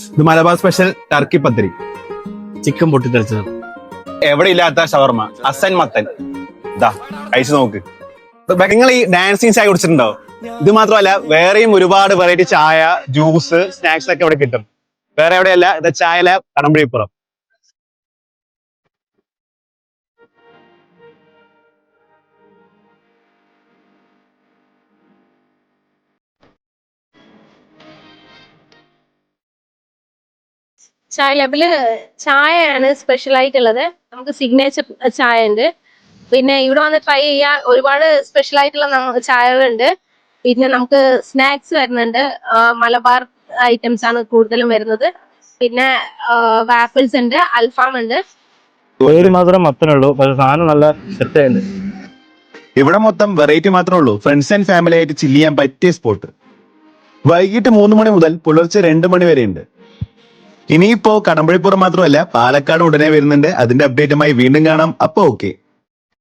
ഇത് Malabar special Turkey പത്തിരി, chicken പൊട്ടിത്തെറിച്ചത്, എവിടെ ഇല്ലാത്ത ഷവർമ, അസൻ മത്തൻ. ഇതാ കഴിച്ചു നോക്ക്. നിങ്ങൾ ഈ ഡാൻസിങ് ചായ കുടിച്ചിട്ടുണ്ടോ? ഇത് മാത്രമല്ല വേറെയും ഒരുപാട് വെറൈറ്റി ചായ, ജ്യൂസ്, സ്നാക്സ് ഒക്കെ ഇവിടെ കിട്ടും. വേറെ എവിടെയല്ല, ഇത് ചായ ലാബ് കടമ്പഴിപ്പുറം. ചായ ലാബില് ചായയാണ് സ്പെഷ്യൽ ആയിട്ടുള്ളത്. നമുക്ക് സിഗ്നേച്ചർ ചായ ഉണ്ട്. പിന്നെ ഇവിടെ വന്ന് ട്രൈ ചെയ്യാൻ ഒരുപാട് സ്പെഷ്യൽ ആയിട്ടുള്ള ചായകളുണ്ട്. പിന്നെ നമുക്ക് സ്നാക്സ് വരുന്നുണ്ട്. മലബാർ ഐറ്റംസ് ആണ് കൂടുതലും വരുന്നത്. പിന്നെ വാഫിൾസ് ഉണ്ട്, അൽഫാം ഉണ്ട്. പേര് മാത്രം മത്തനുള്ളൂ, പക്ഷെ സാധനം നല്ല സെറ്റായിട്ടുണ്ട്. ഇവിടെ മൊത്തം വെറൈറ്റി മാത്രമേ ഉള്ളൂ. ഫ്രണ്ട്സ് ആൻഡ് ഫാമിലി ആയിട്ട് ചില്ല് ചെയ്യാൻ പറ്റിയ സ്പോട്ട്. വൈകിട്ട് 3 മണി മുതൽ പുലർച്ചെ 2 മണി വരെ ഉണ്ട്. ഇനിയിപ്പോ കടമ്പഴിപ്പുറം മാത്രമല്ല, പാലക്കാട് ഉടനെ വരുന്നുണ്ട്. അതിന്റെ അപ്ഡേറ്റുമായി വീണ്ടും കാണാം. അപ്പൊ ഓക്കെ.